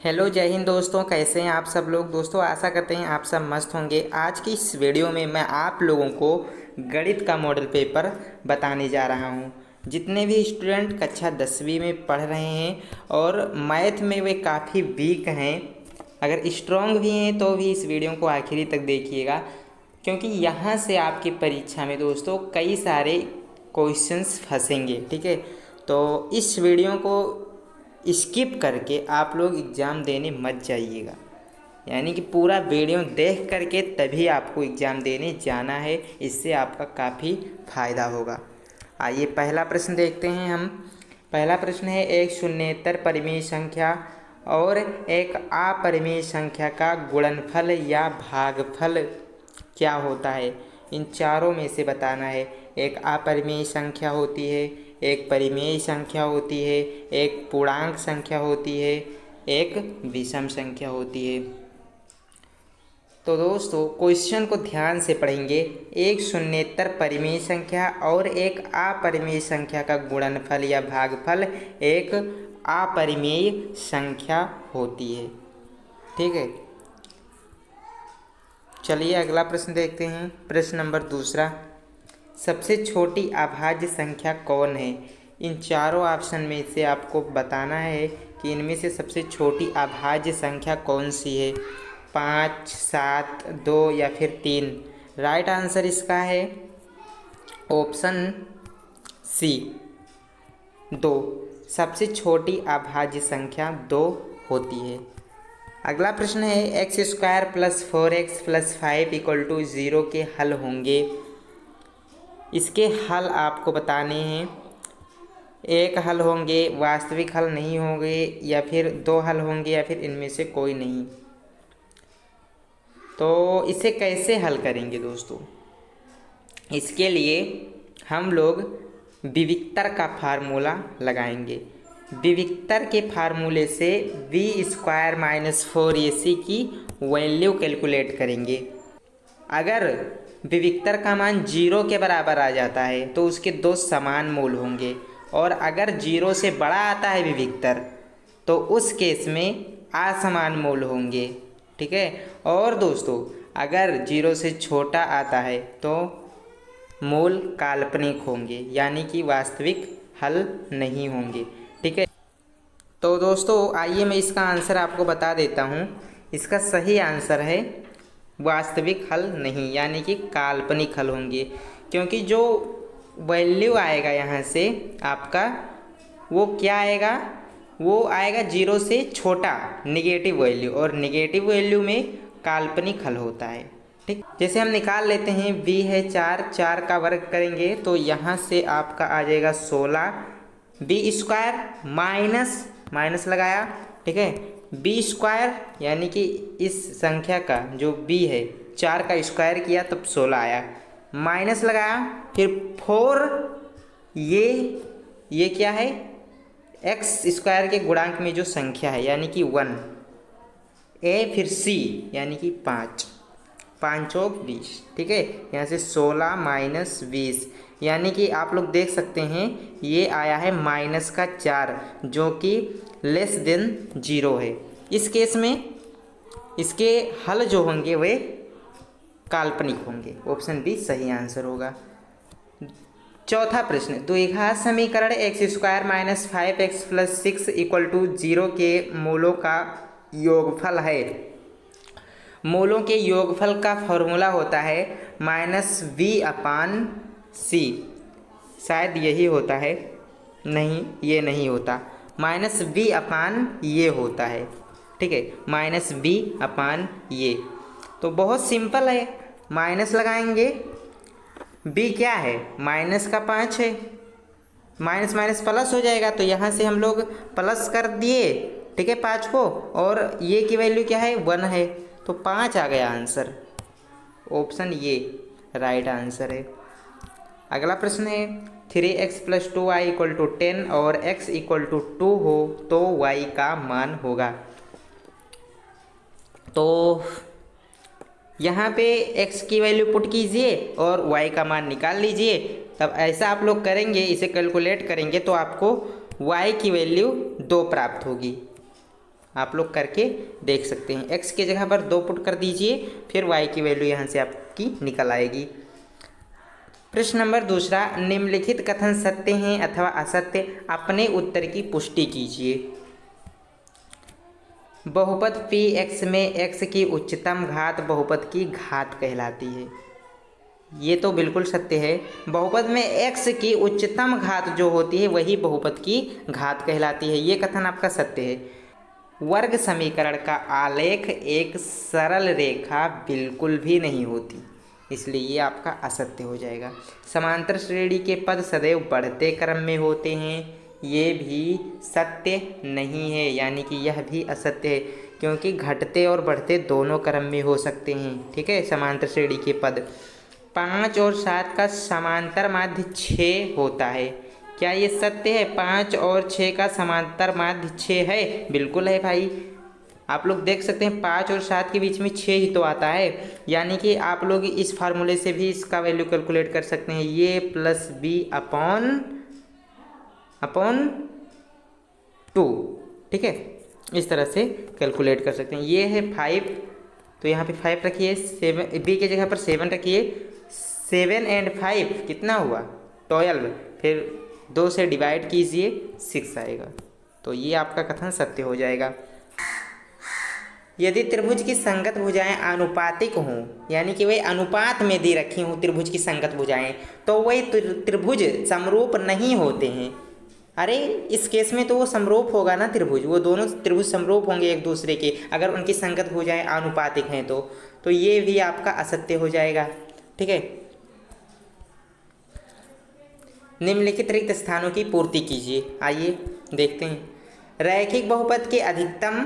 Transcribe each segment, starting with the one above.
Hello जय हिंद दोस्तों, कैसे हैं आप सब लोग। दोस्तों आशा करते हैं आप सब मस्त होंगे। आज की इस वीडियो में मैं आप लोगों को गणित का मॉडल पेपर बताने जा रहा हूं। जितने भी स्टूडेंट कक्षा 10वीं में पढ़ रहे हैं और मैथ में वे काफ़ी वीक हैं, अगर स्ट्रॉन्ग भी हैं तो भी इस वीडियो को आखिरी तक देखिएगा, क्योंकि यहाँ से आपकी परीक्षा में दोस्तों कई सारे क्वेश्चंस फंसेंगे। ठीक है, तो इस वीडियो को स्किप करके आप लोग एग्ज़ाम देने मत जाइएगा, यानी कि पूरा वीडियो देख करके तभी आपको एग्ज़ाम देने जाना है। इससे आपका काफ़ी फ़ायदा होगा। आइए पहला प्रश्न देखते हैं हम। पहला प्रश्न है, एक शून्येतर परिमेय संख्या और एक अपरिमेय संख्या का गुणनफल या भागफल क्या होता है। इन चारों में से बताना है। एक अपरिमेय संख्या होती है, एक परिमेय संख्या होती है, एक पूर्णांक संख्या होती है, एक विषम संख्या होती है। तो दोस्तों क्वेश्चन को ध्यान से पढ़ेंगे। एक शून्येतर परिमेय संख्या और एक अपरिमेय संख्या का गुणनफल या भागफल एक अपरिमेय संख्या होती है। ठीक है, चलिए अगला प्रश्न देखते हैं। प्रश्न नंबर दूसरा, सबसे छोटी अभाज्य संख्या कौन है। इन चारों ऑप्शन में से आपको बताना है कि इनमें से सबसे छोटी अभाज्य संख्या कौन सी है। 5, 7, 2 या फिर 3। राइट आंसर इसका है ऑप्शन सी, 2। सबसे छोटी अभाज्य संख्या 2 होती है। अगला प्रश्न है, x² + 4x + 5 = 0 के हल होंगे। इसके हल आपको बताने हैं। एक हल होंगे, वास्तविक हल नहीं होंगे, या फिर 2 हल होंगे, या फिर इनमें से कोई नहीं। तो इसे कैसे हल करेंगे दोस्तों, इसके लिए हम लोग विविक्तर का फार्मूला लगाएंगे। विविक्तर के फार्मूले से v² - 4ac की वैल्यू कैलकुलेट करेंगे। अगर विविक्तर का मान 0 के बराबर आ जाता है तो उसके 2 समान मूल होंगे, और अगर 0 से बड़ा आता है विविक्तर तो उस केस में असमान मूल होंगे। ठीक है, और दोस्तों अगर 0 से छोटा आता है तो मूल काल्पनिक होंगे, यानी कि वास्तविक हल नहीं होंगे। ठीक है, तो दोस्तों आइए मैं इसका आंसर आपको बता देता हूँ। इसका सही आंसर है वास्तविक हल नहीं, यानी कि काल्पनिक हल होंगे, क्योंकि जो वैल्यू आएगा यहाँ से आपका, वो क्या आएगा, वो आएगा 0 से छोटा निगेटिव वैल्यू, और निगेटिव वैल्यू में काल्पनिक हल होता है। ठीक, जैसे हम निकाल लेते हैं, v है 4, 4 का वर्ग करेंगे तो यहाँ से आपका आ जाएगा 16। b² माइनस लगाया, ठीक है, b² यानी कि इस संख्या का जो b है 4 का स्क्वायर किया तब 16 आया, माइनस लगाया, फिर 4, ये क्या है, x² के गुणांक में जो संख्या है यानी कि 1, a फिर c यानी कि 5, 5 चौक 20। ठीक है, यहाँ से 16 माइनस 20, यानी कि आप लोग देख सकते हैं ये आया है -4, जो कि <0 है। इस केस में इसके हल जो होंगे वे काल्पनिक होंगे। ऑप्शन बी सही आंसर होगा। चौथा प्रश्न, द्विघात समीकरण x² - 5x + 6 = 0 के मूलों का योगफल है। मूलों के योगफल का फॉर्मूला होता है -v/c। शायद यही होता है, नहीं ये नहीं होता, -v/ ये होता है। ठीक है, -v/ये। तो बहुत सिंपल है, माइनस लगाएंगे, b क्या है, माइनस का 5 है, माइनस माइनस प्लस हो जाएगा, तो यहाँ से हम लोग प्लस कर दिए। ठीक है, 5 को, और ये की वैल्यू क्या है, 1 है, तो 5 आ गया आंसर। ऑप्शन ये राइट आंसर है। अगला प्रश्न है, 3x + 2y = 10 और x = 2 हो तो y का मान होगा। तो यहाँ पे x की वैल्यू पुट कीजिए और y का मान निकाल लीजिए। तब ऐसा आप लोग करेंगे, इसे कैलकुलेट करेंगे तो आपको y की वैल्यू 2 प्राप्त होगी। आप लोग करके देख सकते हैं। x की जगह पर 2 पुट कर दीजिए, फिर y की वैल्यू यहाँ से आपकी निकल आएगी। प्रश्न नंबर दूसरा, निम्नलिखित कथन सत्य हैं अथवा असत्य, अपने उत्तर की पुष्टि कीजिए। बहुपद px में x की उच्चतम घात बहुपद की घात कहलाती है। ये तो बिल्कुल सत्य है। बहुपद में x की उच्चतम घात जो होती है वही बहुपद की घात कहलाती है। ये कथन आपका सत्य है। वर्ग समीकरण का आलेख एक सरल रेखा बिल्कुल भी नहीं होती, इसलिए ये आपका असत्य हो जाएगा। समांतर श्रेणी के पद सदैव बढ़ते क्रम में होते हैं, ये भी सत्य नहीं है, यानी कि यह भी असत्य है, क्योंकि घटते और बढ़ते दोनों क्रम में हो सकते हैं। ठीक है, समांतर श्रेणी के पद 5 और 7 का समांतर माध्य 6 होता है। क्या ये सत्य है? 5 और 6 का समांतर माध्य 6 है? बिल्कुल है भाई। आप लोग देख सकते हैं 5 और 7 के बीच में 6 ही तो आता है, यानी कि आप लोग इस फार्मूले से भी इसका वैल्यू कैलकुलेट कर सकते हैं। ये प्लस बी अपॉन 2, ठीक है, इस तरह से कैलकुलेट कर सकते हैं। ये है 5, तो यहाँ पे 5 रखिए, 7 बी की जगह पर 7 रखिए। 7 और 5 कितना हुआ? 12, फिर 2 से डिवाइड कीजिए, 6 आएगा। तो ये आपका कथन सत्य हो जाएगा। यदि त्रिभुज की संगत भुजाएं आनुपातिक हों, यानी कि वे अनुपात में दे रखी हों त्रिभुज की संगत भुजाएं, तो वे त्रिभुज समरूप नहीं होते हैं। अरे इस केस में तो वो समरूप होगा ना त्रिभुज, वो दोनों त्रिभुज समरूप होंगे एक दूसरे के, अगर उनकी संगत भुजाएं आनुपातिक हैं तो ये भी आपका असत्य हो जाएगा। ठीक है, निम्नलिखित रिक्त स्थानों की पूर्ति कीजिए। आइए देखते हैं। रैखिक बहुपद के अधिकतम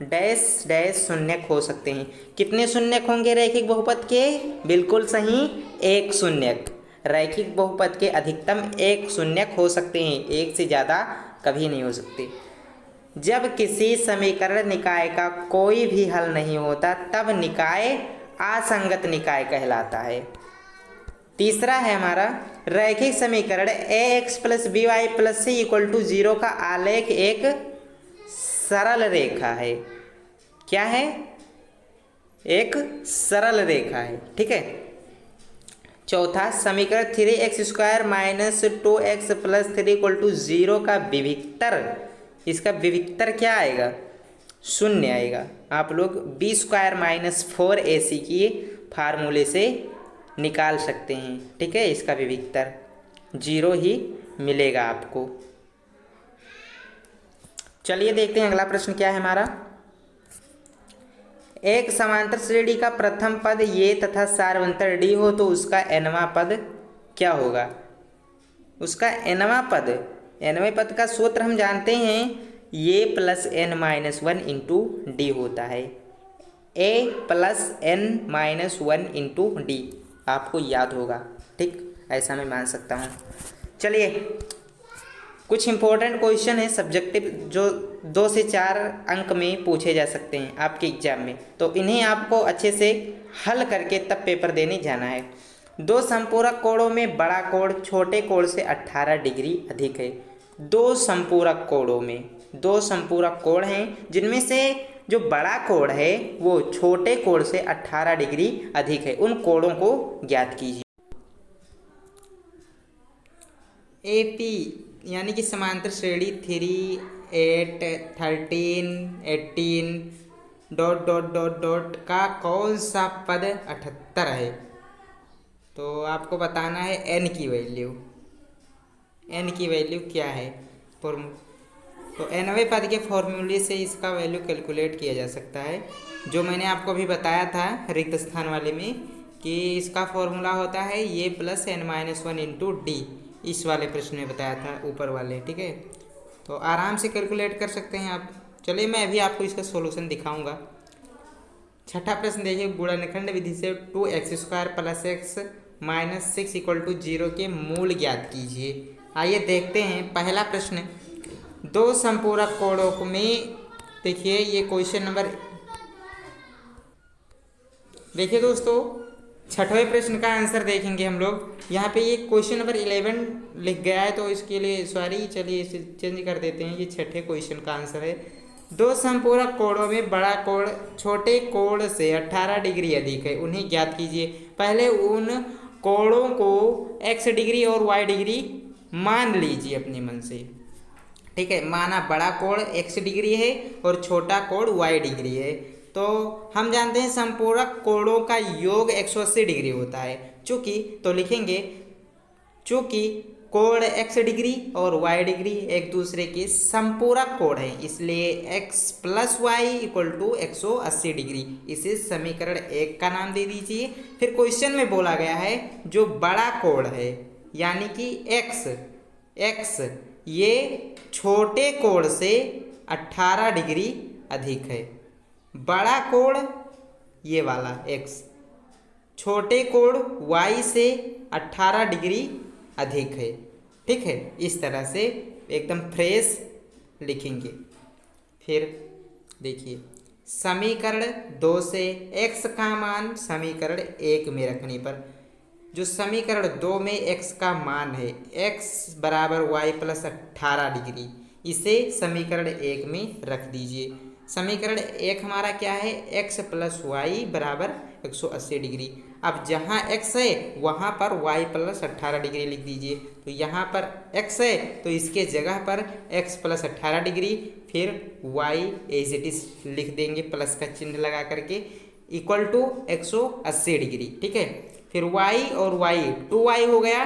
डैश डैश शून्यक हो सकते हैं। कितने शून्यक होंगे रैखिक बहुपद के? बिल्कुल सही, 1 शून्यक। रैखिक बहुपद के अधिकतम 1 शून्यक हो सकते हैं, एक से ज़्यादा कभी नहीं हो सकते। जब किसी समीकरण निकाय का कोई भी हल नहीं होता तब निकाय असंगत निकाय कहलाता है। तीसरा है हमारा, रैखिक समीकरण ax + by + c = 0 का आलेख एक सरल रेखा है। क्या है? एक सरल रेखा है। ठीक है। चौथा, समीकरण 3x² - 2x + 3 = 0 का विविक्तर, इसका विविक्तर क्या आएगा? 0 आएगा। आप लोग b² - 4ac की फार्मूले से निकाल सकते हैं। ठीक है, इसका विविक्तर 0 ही मिलेगा आपको। चलिए देखते हैं अगला प्रश्न क्या है हमारा। एक समांतर श्रेणी का प्रथम पद ये तथा सार्वंतर डी हो तो उसका nवां पद क्या होगा? उसका nवां पद का सूत्र हम जानते हैं, ये + n-1 × d होता है। a + n-1 × d आपको याद होगा। ठीक, ऐसा मैं मान सकता हूँ। चलिए, कुछ इंपॉर्टेंट क्वेश्चन है सब्जेक्टिव जो 2 से 4 अंक में पूछे जा सकते हैं आपके एग्जाम में, तो इन्हें आपको अच्छे से हल करके तब पेपर देने जाना है। 2 संपूरक कोणों में बड़ा कोण छोटे कोण से 18 डिग्री अधिक है। 2 संपूरक कोणों में 2 संपूरक कोण हैं, जिनमें से जो बड़ा कोण है वो छोटे कोण से 18 डिग्री अधिक है। उन कोणों को ज्ञात कीजिए। AP यानी कि समांतर श्रेणी 3, 8, 13, 18 ... का कौन सा पद 78 है? तो आपको बताना है n की वैल्यू क्या है। तो nवें पद के फॉर्मूले से इसका वैल्यू कैलकुलेट किया जा सकता है, जो मैंने आपको अभी बताया था रिक्त स्थान वाले में, कि इसका फॉर्मूला होता है ये + n-1 × d। इस वाले प्रश्न में बताया था ऊपर वाले। ठीक है, तो आराम से कैलकुलेट कर सकते हैं आप। चलिए मैं अभी आपको इसका सॉल्यूशन दिखाऊंगा। छठा प्रश्न देखिए, गुणनखंड विधि से 2x² + x - 6 = 0 के मूल ज्ञात कीजिए। आइए देखते हैं पहला प्रश्न। 2 संपूरक कोणों में, देखिए ये क्वेश्चन नंबर, देखिए दोस्तों छठवें प्रश्न का आंसर देखेंगे हम लोग। यहाँ पे ये क्वेश्चन नंबर 11 लिख गया है, तो इसके लिए सॉरी, चलिए इसे चेंज कर देते हैं। ये छठे क्वेश्चन का आंसर है। दो संपूरक कोणों में बड़ा कोण छोटे कोण से 18 डिग्री अधिक है, उन्हें ज्ञात कीजिए। पहले उन कोणों को x डिग्री और y डिग्री मान लीजिए अपने मन से, ठीक है। माना बड़ा कोण x डिग्री है और छोटा कोण y डिग्री है। तो हम जानते हैं संपूरक कोणों का योग 180 डिग्री होता है। चूंकि तो लिखेंगे चूंकि कोण x डिग्री और y डिग्री एक दूसरे के संपूरक कोण है, इसलिए x plus Y equal to 180 डिग्री। इसे समीकरण 1 का नाम दे दीजिए। फिर क्वेश्चन में बोला गया है जो बड़ा कोण है यानी कि x ये छोटे कोण से 18 डिग्री अधिक है। बड़ा कोण ये वाला x, छोटे कोण y से 18 डिग्री अधिक है, ठीक है। इस तरह से एकदम फ्रेश लिखेंगे। फिर देखिए समीकरण 2 से x का मान समीकरण 1 में रखने पर, जो समीकरण 2 में x का मान है x बराबर y प्लस 18 डिग्री, इसे समीकरण 1 में रख दीजिए। समीकरण 1 हमारा क्या है, x प्लस वाई बराबर 180 डिग्री। अब जहाँ x है वहाँ पर y प्लस 18 डिग्री लिख दीजिए। तो यहाँ पर x है तो इसके जगह पर x प्लस 18 डिग्री, फिर y एज इट इज लिख देंगे प्लस का चिन्ह लगा करके, इक्वल टू 180 डिग्री, ठीक है। फिर y और y 2y हो गया,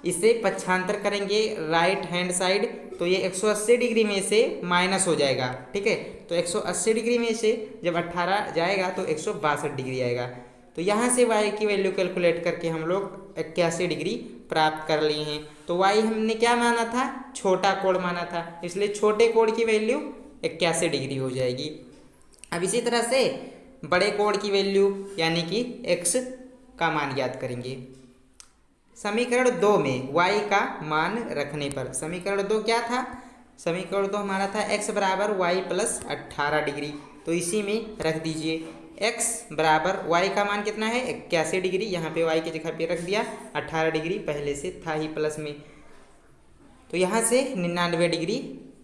इसे पक्षांतर करेंगे राइट हैंड साइड, तो ये 180 डिग्री में से माइनस हो जाएगा, ठीक है। तो 180 डिग्री में से जब 18 जाएगा तो 162 डिग्री आएगा। तो यहाँ से y की वैल्यू कैलकुलेट करके हम लोग 81 डिग्री प्राप्त कर लिए हैं। तो y हमने क्या माना था, छोटा कोण माना था, इसलिए छोटे कोण की वैल्यू 81 डिग्री हो जाएगी। अब इसी तरह से बड़े कोण की वैल्यू यानी कि x का मान ज्ञात करेंगे। समीकरण 2 में y का मान रखने पर, समीकरण 2 क्या था, समीकरण 2 हमारा था x बराबर y प्लस 18 डिग्री, तो इसी में रख दीजिए। x बराबर y का मान कितना है 81 डिग्री, यहाँ पे y की जगह पे रख दिया, 18 डिग्री पहले से था ही प्लस में, तो यहाँ से 99 डिग्री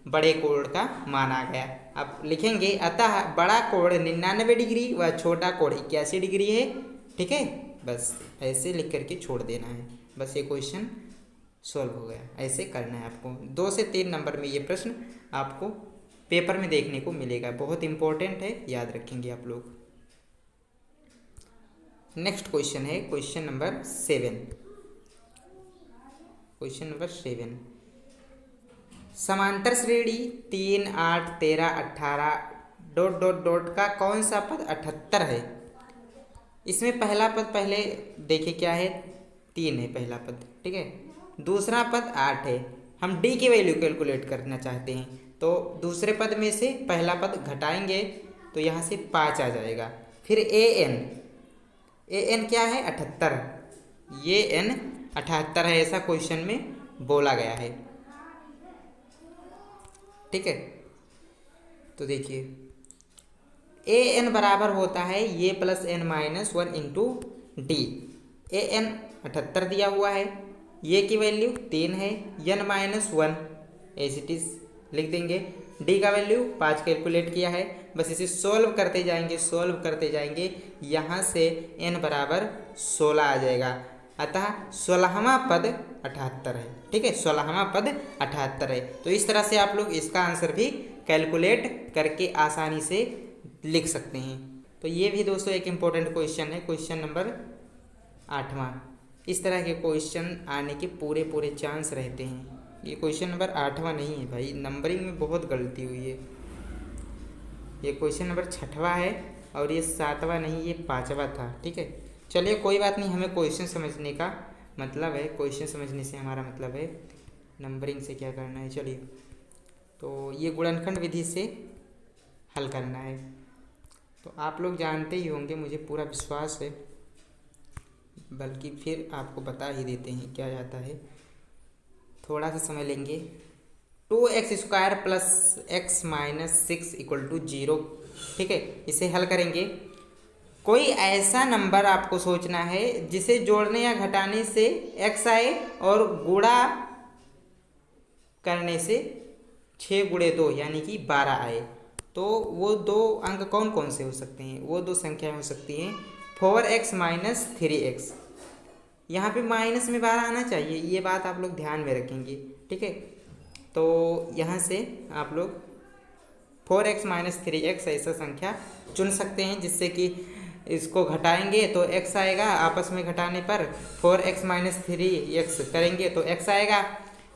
बड़े कोण का मान आ गया। अब लिखेंगे अतः बड़ा कोण 99 डिग्री व छोटा कोण 81 डिग्री है, ठीक है। बस ऐसे लिख करके छोड़ देना है, बस ये क्वेश्चन सॉल्व हो गया। ऐसे करना है आपको। 2 से 3 नंबर में ये प्रश्न आपको पेपर में देखने को मिलेगा, बहुत इंपॉर्टेंट है, याद रखेंगे आप लोग। नेक्स्ट क्वेश्चन है क्वेश्चन नंबर 7। क्वेश्चन नंबर 7, समांतर श्रेणी 3, 8, 13, 18 डॉट डॉट डॉट का कौन सा पद 78 है। इसमें पहला पद पहले देखिए क्या है, 3 है पहला पद, ठीक है। दूसरा पद 8 है। हम d की वैल्यू कैलकुलेट करना चाहते हैं, तो दूसरे पद में से पहला पद घटाएंगे तो यहाँ से 5 आ जाएगा। फिर an क्या है 78, ये n 78 है, ऐसा क्वेश्चन में बोला गया है, ठीक है। तो देखिए an बराबर होता है ये plus n minus 1 into D. an 78 दिया हुआ है, ये की वैल्यू 3 है, n minus 1 as it is लिख देंगे। d का वैल्यू 5 कैलकुलेट किया है, बस इसे सोल्व करते जाएंगे, यहाँ से n बराबर 16 आ जाएगा। अतः 16वां पद 78 है, ठीक है। 16वां पद 78 है। तो इस तरह से आप लोग इसका आंसर भी कैलकुलेट करके आसानी से लिख सकते हैं। तो ये भी दोस्तों एक इम्पोर्टेंट क्वेश्चन है, क्वेश्चन नंबर 8वां। इस तरह के क्वेश्चन आने के पूरे चांस रहते हैं। ये क्वेश्चन नंबर 8वां नहीं है भाई, नंबरिंग में बहुत गलती हुई है। ये क्वेश्चन नंबर 6वां है और ये 7वां नहीं, ये 5वां था, ठीक है। चलिए कोई बात नहीं, हमें क्वेश्चन समझने का मतलब है, क्वेश्चन समझने से हमारा मतलब है नंबरिंग से क्या करना है। चलिए तो ये गुणनखंड विधि से हल करना है, तो आप लोग जानते ही होंगे, मुझे पूरा विश्वास है, बल्कि फिर आपको बता ही देते हैं क्या जाता है। थोड़ा सा समय लेंगे। 2x² plus x minus 6 equal to 0, ठीक है। इसे हल करेंगे। कोई ऐसा नंबर आपको सोचना है जिसे जोड़ने या घटाने से x आए और गुणा करने से 6 गुणे 2 यानी कि 12 आए। तो वो दो अंक कौन कौन से हो सकते हैं? वो दो संख्याएं हो सकती हैं 4x माइनस 3x। यहाँ पे माइनस में बाहर आना चाहिए, ये बात आप लोग ध्यान में रखेंगे, ठीक है। तो यहाँ से आप लोग 4x माइनस 3x ऐसा संख्या चुन सकते हैं, जिससे कि इसको घटाएंगे तो x आएगा, आपस में घटाने पर 4x माइनस 3x करेंगे तो x आएगा,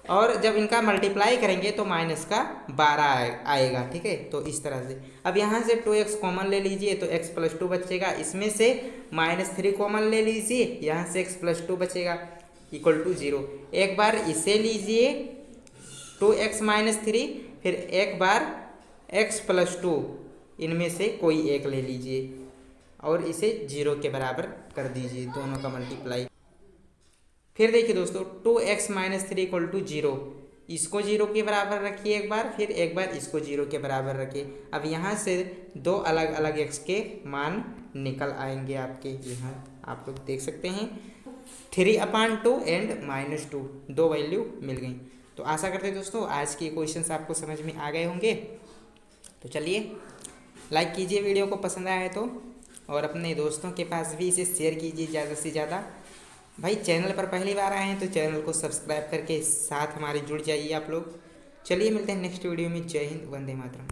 और जब इनका मल्टीप्लाई करेंगे तो माइनस का 12 आएगा, ठीक है। तो इस तरह से अब यहाँ से 2x कॉमन ले लीजिए तो x प्लस 2 बचेगा, इसमें से -3 कॉमन ले लीजिए, यहाँ से x प्लस 2 बचेगा इक्वल टू 0। एक बार इसे लीजिए 2x माइनस 3, फिर एक बार x प्लस 2, इनमें से कोई एक ले लीजिए और इसे 0 के बराबर कर दीजिए, दोनों का मल्टीप्लाई। फिर देखिए दोस्तों 2x माइनस 3 इक्वल टू 0, इसको 0 के बराबर रखिए एक बार, फिर एक बार इसको 0 के बराबर रखिए। अब यहाँ से दो अलग अलग x के मान निकल आएंगे आपके, यहाँ आप लोग देख सकते हैं 3/2 एंड -2, दो वैल्यू मिल गई। तो आशा करते हैं दोस्तों आज के क्वेश्चंस आपको समझ में आ गए होंगे। तो चलिए लाइक कीजिए वीडियो को पसंद आया है तो, और अपने दोस्तों के पास भी इसे शेयर कीजिए ज़्यादा से ज़्यादा। भाई चैनल पर पहली बार आए हैं तो चैनल को सब्सक्राइब करके साथ हमारे जुड़ जाइए आप लोग। चलिए मिलते हैं नेक्स्ट वीडियो में। जय हिंद, वंदे मातरम।